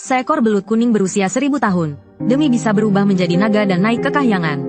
Seekor belut kuning berusia 1000 tahun, demi bisa berubah menjadi naga dan naik ke kahyangan.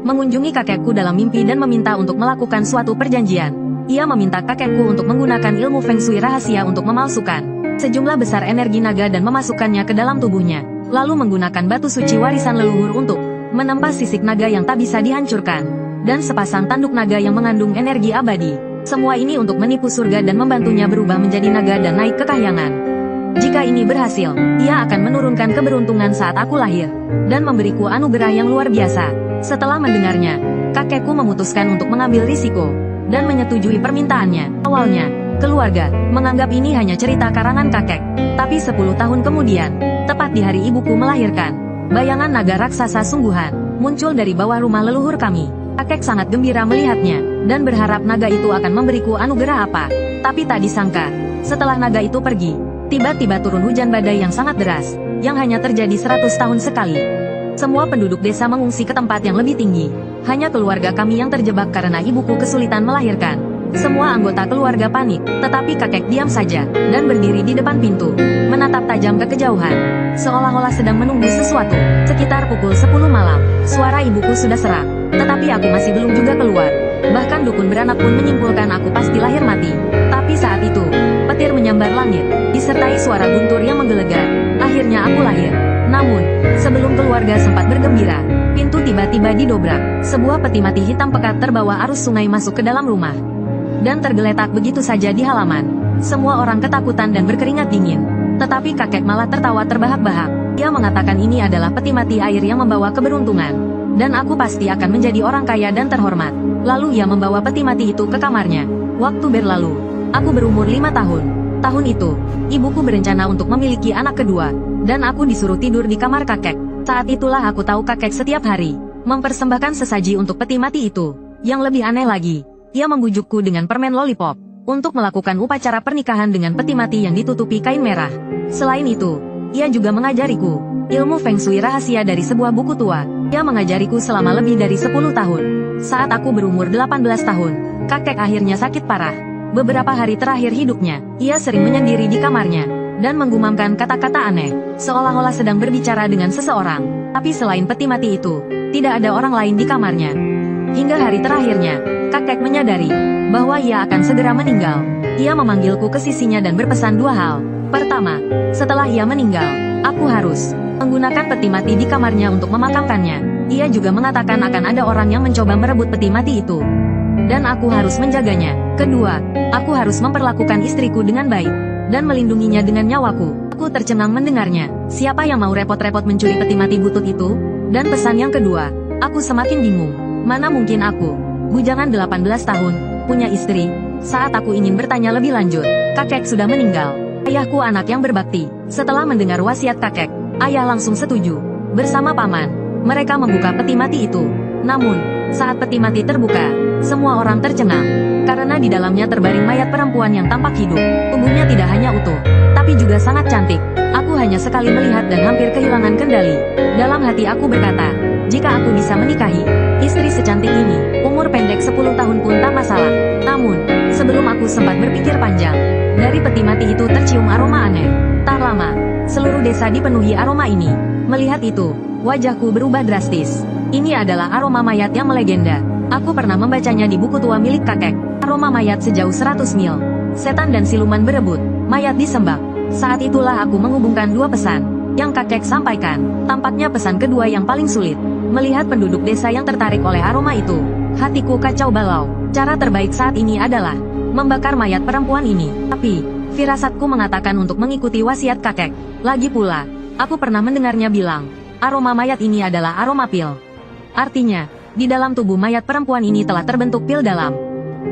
Mengunjungi kakekku dalam mimpi dan meminta untuk melakukan suatu perjanjian. Ia meminta kakekku untuk menggunakan ilmu Feng Shui rahasia untuk memalsukan sejumlah besar energi naga dan memasukkannya ke dalam tubuhnya, lalu menggunakan batu suci warisan leluhur untuk menempa sisik naga yang tak bisa dihancurkan, dan sepasang tanduk naga yang mengandung energi abadi. Semua ini untuk menipu surga dan membantunya berubah menjadi naga dan naik ke kahyangan. Jika ini berhasil, ia akan menurunkan keberuntungan saat aku lahir, dan memberiku anugerah yang luar biasa. Setelah mendengarnya, kakekku memutuskan untuk mengambil risiko, dan menyetujui permintaannya. Awalnya, keluarga menganggap ini hanya cerita karangan kakek. Tapi 10 tahun kemudian, tepat di hari ibuku melahirkan, bayangan naga raksasa sungguhan muncul dari bawah rumah leluhur kami. Kakek sangat gembira melihatnya, dan berharap naga itu akan memberiku anugerah apa. Tapi tak disangka, setelah naga itu pergi, tiba-tiba turun hujan badai yang sangat deras, yang hanya terjadi 100 tahun sekali. Semua penduduk desa mengungsi ke tempat yang lebih tinggi. Hanya keluarga kami yang terjebak karena ibuku kesulitan melahirkan. Semua anggota keluarga panik, tetapi kakek diam saja, dan berdiri di depan pintu, menatap tajam ke kejauhan, seolah-olah sedang menunggu sesuatu. Sekitar pukul 10 malam, suara ibuku sudah serak, tetapi aku masih belum juga keluar. Bahkan dukun beranak pun menyimpulkan aku pasti lahir mati. Tapi saat itu, petir menyambar langit, disertai suara guntur yang menggelegar. Akhirnya aku lahir. Namun, sebelum keluarga sempat bergembira, pintu tiba-tiba didobrak. Sebuah peti mati hitam pekat terbawa arus sungai masuk ke dalam rumah, dan tergeletak begitu saja di halaman. Semua orang ketakutan dan berkeringat dingin. Tetapi kakek malah tertawa terbahak-bahak. Ia mengatakan ini adalah peti mati air yang membawa keberuntungan, dan aku pasti akan menjadi orang kaya dan terhormat. Lalu ia membawa peti mati itu ke kamarnya. Waktu berlalu, aku berumur 5 tahun. Tahun itu, ibuku berencana untuk memiliki anak kedua, dan aku disuruh tidur di kamar kakek. Saat itulah aku tahu kakek setiap hari mempersembahkan sesaji untuk peti mati itu. Yang lebih aneh lagi, ia membujukku dengan permen lollipop untuk melakukan upacara pernikahan dengan peti mati yang ditutupi kain merah. Selain itu, ia juga mengajariku ilmu Feng Shui rahasia dari sebuah buku tua. Ia mengajariku selama lebih dari 10 tahun. Saat aku berumur 18 tahun, kakek akhirnya sakit parah. Beberapa hari terakhir hidupnya, ia sering menyendiri di kamarnya, dan menggumamkan kata-kata aneh, seolah-olah sedang berbicara dengan seseorang. Tapi selain peti mati itu, tidak ada orang lain di kamarnya. Hingga hari terakhirnya, kakek menyadari bahwa ia akan segera meninggal. Ia memanggilku ke sisinya dan berpesan 2 hal. Pertama, setelah ia meninggal, aku harus menggunakan peti mati di kamarnya untuk memakamkannya. Ia juga mengatakan akan ada orang yang mencoba merebut peti mati itu, dan aku harus menjaganya. Kedua, aku harus memperlakukan istriku dengan baik, dan melindunginya dengan nyawaku. Aku tercengang mendengarnya. Siapa yang mau repot-repot mencuri peti mati butut itu? Dan pesan yang kedua, aku semakin bingung. Mana mungkin aku, bujangan 18 tahun, punya istri? Saat aku ingin bertanya lebih lanjut, kakek sudah meninggal. Ayahku anak yang berbakti. Setelah mendengar wasiat kakek, ayah langsung setuju. Bersama paman, mereka membuka peti mati itu. Namun, saat peti mati terbuka, semua orang tercengang, karena di dalamnya terbaring mayat perempuan yang tampak hidup. Tubuhnya tidak hanya utuh, tapi juga sangat cantik. Aku hanya sekali melihat dan hampir kehilangan kendali. Dalam hati aku berkata, jika aku bisa menikahi istri secantik ini, umur pendek 10 tahun pun tak masalah. Namun, sebelum aku sempat berpikir panjang, dari peti mati itu tercium aroma aneh. Tak lama, seluruh desa dipenuhi aroma ini. Melihat itu, wajahku berubah drastis. Ini adalah aroma mayat yang melegenda. Aku pernah membacanya di buku tua milik kakek. Aroma mayat sejauh 100 mil. Setan dan siluman berebut, mayat disembah. Saat itulah aku menghubungkan 2 pesan yang kakek sampaikan. Tampaknya pesan kedua yang paling sulit. Melihat penduduk desa yang tertarik oleh aroma itu, hatiku kacau balau. Cara terbaik saat ini adalah membakar mayat perempuan ini. Tapi, firasatku mengatakan untuk mengikuti wasiat kakek. Lagi pula, aku pernah mendengarnya bilang, aroma mayat ini adalah aroma pil. Artinya, di dalam tubuh mayat perempuan ini telah terbentuk pil dalam.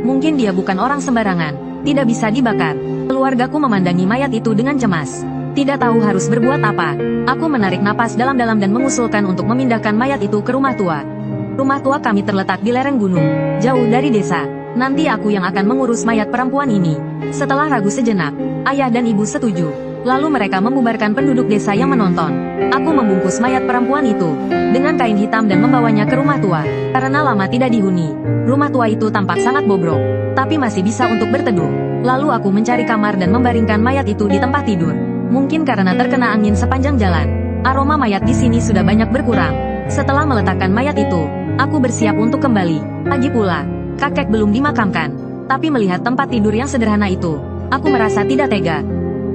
Mungkin dia bukan orang sembarangan, tidak bisa dibakar. Keluargaku memandangi mayat itu dengan cemas. Tidak tahu harus berbuat apa. Aku menarik napas dalam-dalam dan mengusulkan untuk memindahkan mayat itu ke rumah tua. Rumah tua kami terletak di lereng gunung, jauh dari desa. Nanti aku yang akan mengurus mayat perempuan ini. Setelah ragu sejenak, ayah dan ibu setuju. Lalu mereka membubarkan penduduk desa yang menonton. Aku membungkus mayat perempuan itu dengan kain hitam dan membawanya ke rumah tua. Karena lama tidak dihuni, rumah tua itu tampak sangat bobrok, tapi masih bisa untuk berteduh. Lalu aku mencari kamar dan membaringkan mayat itu di tempat tidur. Mungkin karena terkena angin sepanjang jalan, aroma mayat di sini sudah banyak berkurang. Setelah meletakkan mayat itu, aku bersiap untuk kembali. Lagi pula, kakek belum dimakamkan. Tapi melihat tempat tidur yang sederhana itu, aku merasa tidak tega.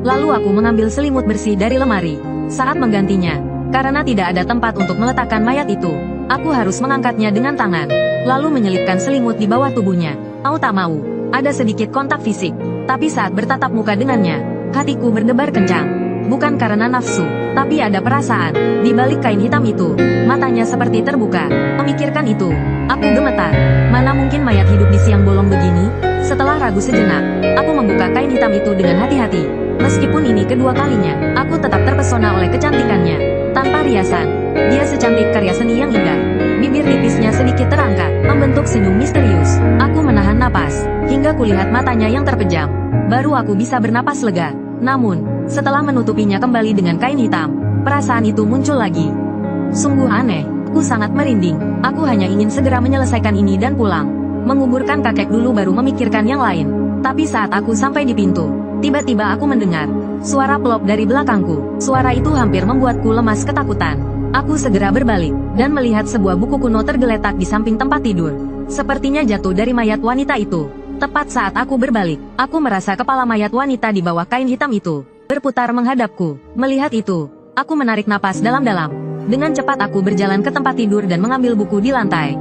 Lalu aku mengambil selimut bersih dari lemari. Saat menggantinya, karena tidak ada tempat untuk meletakkan mayat itu, aku harus mengangkatnya dengan tangan, lalu menyelipkan selimut di bawah tubuhnya. Mau tak mau, ada sedikit kontak fisik. Tapi saat bertatap muka dengannya, hatiku berdebar kencang. Bukan karena nafsu, tapi ada perasaan. Di balik kain hitam itu, matanya seperti terbuka. Memikirkan itu, aku gemetar. Mana mungkin mayat hidup di siang bolong begini? Setelah ragu sejenak, aku membuka kain hitam itu dengan hati-hati. Meskipun ini kedua kalinya, aku tetap terpesona oleh kecantikannya. Tanpa riasan, dia secantik karya seni yang indah. Bibir tipisnya sedikit terangkat, membentuk senyum misterius. Aku menahan napas, hingga kulihat matanya yang terpejam. Baru aku bisa bernapas lega. Namun, setelah menutupinya kembali dengan kain hitam, perasaan itu muncul lagi. Sungguh aneh, aku sangat merinding. Aku hanya ingin segera menyelesaikan ini dan pulang. Menguburkan kakek dulu baru memikirkan yang lain. Tapi saat aku sampai di pintu, tiba-tiba aku mendengar suara plop dari belakangku. Suara itu hampir membuatku lemas ketakutan. Aku segera berbalik, dan melihat sebuah buku kuno tergeletak di samping tempat tidur. Sepertinya jatuh dari mayat wanita itu. Tepat saat aku berbalik, aku merasa kepala mayat wanita di bawah kain hitam itu berputar menghadapku. Melihat itu, aku menarik napas dalam-dalam. Dengan cepat aku berjalan ke tempat tidur dan mengambil buku di lantai.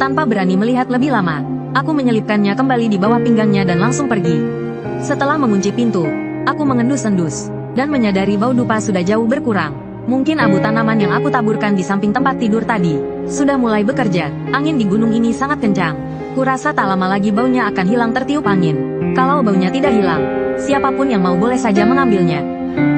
Tanpa berani melihat lebih lama, aku menyelipkannya kembali di bawah pinggangnya dan langsung pergi. Setelah mengunci pintu, aku mengendus-endus, dan menyadari bau dupa sudah jauh berkurang. Mungkin abu tanaman yang aku taburkan di samping tempat tidur tadi sudah mulai bekerja. Angin di gunung ini sangat kencang. Kurasa tak lama lagi baunya akan hilang tertiup angin. Kalau baunya tidak hilang, siapapun yang mau boleh saja mengambilnya.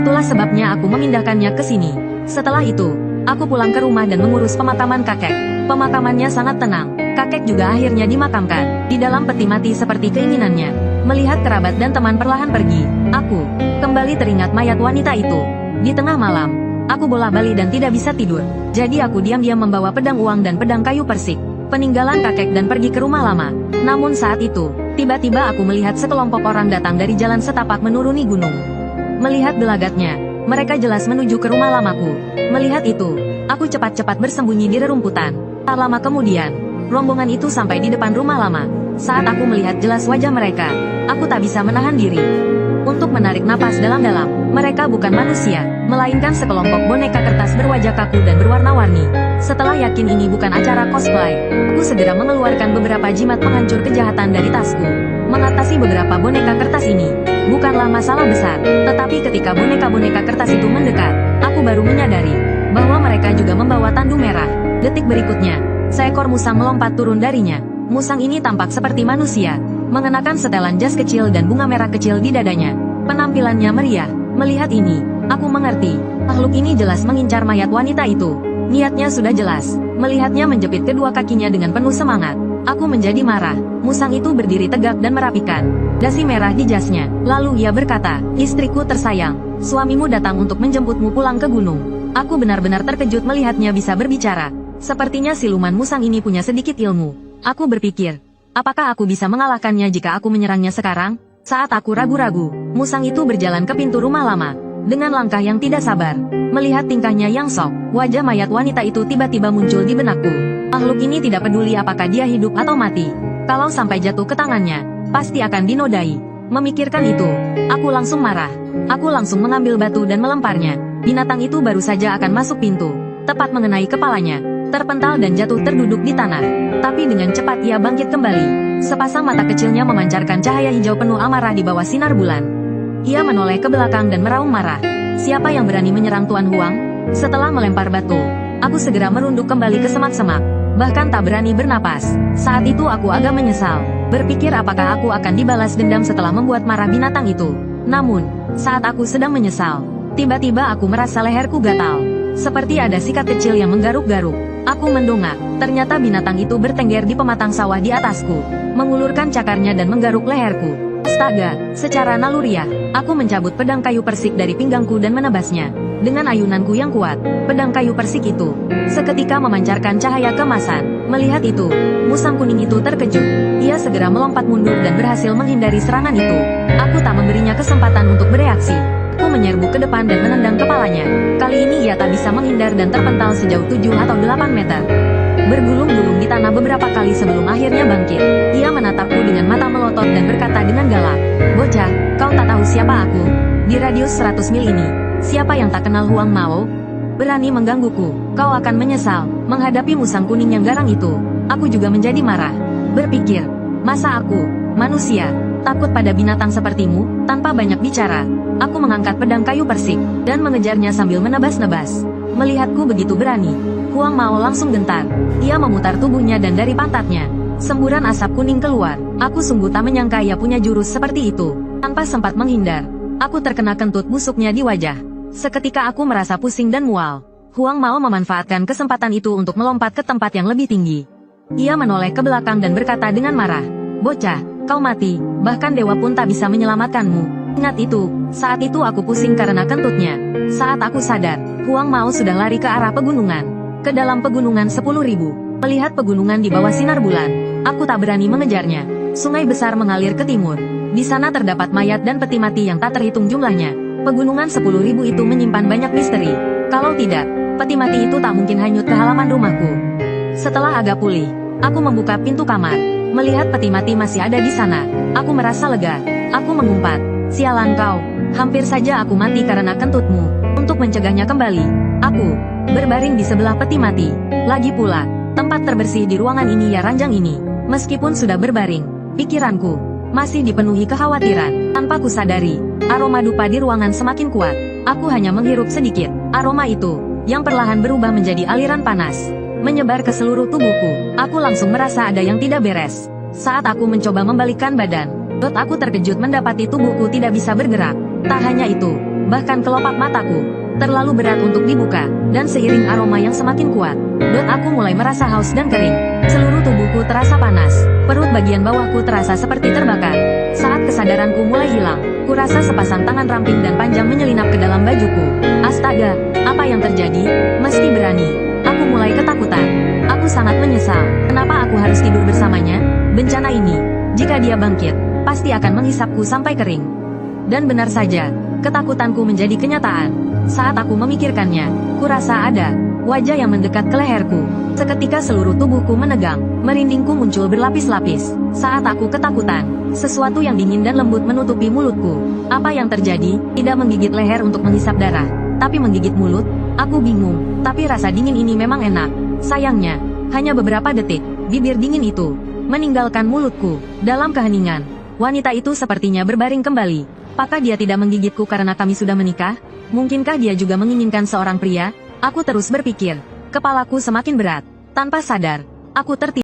Itulah sebabnya aku memindahkannya ke sini. Setelah itu, aku pulang ke rumah dan mengurus pemakaman kakek. Pemakamannya sangat tenang. Kakek juga akhirnya dimakamkan di dalam peti mati seperti keinginannya. Melihat kerabat dan teman perlahan pergi, aku kembali teringat mayat wanita itu. Di tengah malam, aku bola-balik dan tidak bisa tidur. Jadi aku diam-diam membawa pedang uang dan pedang kayu persik, peninggalan kakek dan pergi ke rumah lama. Namun saat itu, tiba-tiba aku melihat sekelompok orang datang dari jalan setapak menuruni gunung. Melihat gelagatnya, mereka jelas menuju ke rumah lamaku. Melihat itu, aku cepat-cepat bersembunyi di rerumputan. Tak lama kemudian, rombongan itu sampai di depan rumah lama. Saat aku melihat jelas wajah mereka, aku tak bisa menahan diri untuk menarik napas dalam-dalam. Mereka bukan manusia, melainkan sekelompok boneka kertas berwajah kaku dan berwarna-warni. Setelah yakin ini bukan acara cosplay, aku segera mengeluarkan beberapa jimat penghancur kejahatan dari tasku. Mengatasi beberapa boneka kertas ini bukanlah masalah besar, tetapi ketika boneka-boneka kertas itu mendekat, aku baru menyadari bahwa mereka juga membawa tandu merah. Detik berikutnya, seekor musang melompat turun darinya. Musang ini tampak seperti manusia, mengenakan setelan jas kecil dan bunga merah kecil di dadanya. Penampilannya meriah. Melihat ini, aku mengerti. Makhluk ini jelas mengincar mayat wanita itu. Niatnya sudah jelas. Melihatnya menjepit kedua kakinya dengan penuh semangat, aku menjadi marah. Musang itu berdiri tegak dan merapikan dasi merah di jasnya. Lalu ia berkata, "Istriku tersayang, suamimu datang untuk menjemputmu pulang ke gunung." Aku benar-benar terkejut melihatnya bisa berbicara. Sepertinya siluman musang ini punya sedikit ilmu. Aku berpikir, apakah aku bisa mengalahkannya jika aku menyerangnya sekarang? Saat aku ragu-ragu, musang itu berjalan ke pintu rumah lama dengan langkah yang tidak sabar. Melihat tingkahnya yang sok, wajah mayat wanita itu tiba-tiba muncul di benakku. Makhluk ini tidak peduli apakah dia hidup atau mati. Kalau sampai jatuh ke tangannya, pasti akan dinodai. Memikirkan itu, aku langsung marah. Aku langsung mengambil batu dan melemparnya. Binatang itu baru saja akan masuk pintu, tepat mengenai kepalanya, terpental dan jatuh terduduk di tanah. Tapi dengan cepat ia bangkit kembali. Sepasang mata kecilnya memancarkan cahaya hijau penuh amarah di bawah sinar bulan. Ia menoleh ke belakang dan meraung marah. Siapa yang berani menyerang Tuan Huang? Setelah melempar batu, aku segera merunduk kembali ke semak-semak, bahkan tak berani bernapas. Saat itu aku agak menyesal, berpikir apakah aku akan dibalas dendam setelah membuat marah binatang itu. Namun, saat aku sedang menyesal, tiba-tiba aku merasa leherku gatal, seperti ada sikat kecil yang menggaruk-garuk. Aku mendongak, ternyata binatang itu bertengger di pematang sawah di atasku, mengulurkan cakarnya dan menggaruk leherku. Astaga, secara naluriah, aku mencabut pedang kayu persik dari pinggangku dan menebasnya. Dengan ayunanku yang kuat, pedang kayu persik itu seketika memancarkan cahaya kemasan. Melihat itu, musang kuning itu terkejut. Ia segera melompat mundur dan berhasil menghindari serangan itu. Aku tak memberinya kesempatan untuk bereaksi. Ku menyerbu ke depan dan menendang kepalanya. Kali ini ia tak bisa menghindar dan terpental sejauh 7 atau 8 meter. Bergulung-gulung di tanah beberapa kali sebelum akhirnya bangkit. Ia menatapku dengan mata melotot dan berkata dengan galak, "Bocah, kau tak tahu siapa aku? Di radius 100 mil ini, siapa yang tak kenal Huang Mao? Berani menggangguku, kau akan menyesal." Menghadapi musang kuning yang garang itu, aku juga menjadi marah. Berpikir, masa aku, manusia, takut pada binatang sepertimu? Tanpa banyak bicara, aku mengangkat pedang kayu persik dan mengejarnya sambil menebas-nebas. Melihatku begitu berani, Huang Mao langsung gentar. Ia memutar tubuhnya dan dari pantatnya, semburan asap kuning keluar. Aku sungguh tak menyangka ia punya jurus seperti itu. Tanpa sempat menghindar, aku terkena kentut busuknya di wajah. Seketika aku merasa pusing dan mual. Huang Mao memanfaatkan kesempatan itu untuk melompat ke tempat yang lebih tinggi. Ia menoleh ke belakang dan berkata dengan marah, "Bocah, kau mati, bahkan dewa pun tak bisa menyelamatkanmu." Ingat itu, saat itu aku pusing karena kentutnya. Saat aku sadar, Huang Mao sudah lari ke arah pegunungan. Ke dalam pegunungan 10.000. Melihat pegunungan di bawah sinar bulan, aku tak berani mengejarnya. Sungai besar mengalir ke timur. Di sana terdapat mayat dan peti mati yang tak terhitung jumlahnya. Pegunungan 10.000 itu menyimpan banyak misteri. Kalau tidak, peti mati itu tak mungkin hanyut ke halaman rumahku. Setelah agak pulih, aku membuka pintu kamar. Melihat peti mati masih ada di sana, aku merasa lega. Aku mengumpat, "Sialan kau, hampir saja aku mati karena kentutmu." Untuk mencegahnya kembali, aku berbaring di sebelah peti mati. Lagi pula, tempat terbersih di ruangan ini ya ranjang ini. Meskipun sudah berbaring, pikiranku masih dipenuhi kekhawatiran. Tanpa kusadari, aroma dupa di ruangan semakin kuat. Aku hanya menghirup sedikit. Aroma itu, yang perlahan berubah menjadi aliran panas, menyebar ke seluruh tubuhku. Aku langsung merasa ada yang tidak beres. Saat aku mencoba membalikkan badan, aku terkejut mendapati tubuhku tidak bisa bergerak. Tak hanya itu, bahkan kelopak mataku terlalu berat untuk dibuka, dan seiring aroma yang semakin kuat, aku mulai merasa haus dan kering. Seluruh tubuhku terasa panas, perut bagian bawahku terasa seperti terbakar. Saat kesadaranku mulai hilang, kurasa sepasang tangan ramping dan panjang menyelinap ke dalam bajuku. Astaga, apa yang terjadi? Meski berani, aku mulai ketakutan. Aku sangat menyesal, kenapa aku harus tidur bersamanya? Bencana ini, jika dia bangkit, pasti akan menghisapku sampai kering. Dan benar saja, ketakutanku menjadi kenyataan. Saat aku memikirkannya, kurasa ada wajah yang mendekat ke leherku. Seketika seluruh tubuhku menegang, merindingku muncul berlapis-lapis. Saat aku ketakutan, sesuatu yang dingin dan lembut menutupi mulutku. Apa yang terjadi? Tidak menggigit leher untuk menghisap darah, tapi menggigit mulut. Aku bingung, tapi rasa dingin ini memang enak. Sayangnya, hanya beberapa detik, bibir dingin itu meninggalkan mulutku. Dalam keheningan, wanita itu sepertinya berbaring kembali. Apakah dia tidak menggigitku karena kami sudah menikah? Mungkinkah dia juga menginginkan seorang pria? Aku terus berpikir. Kepalaku semakin berat. Tanpa sadar, aku tertidur.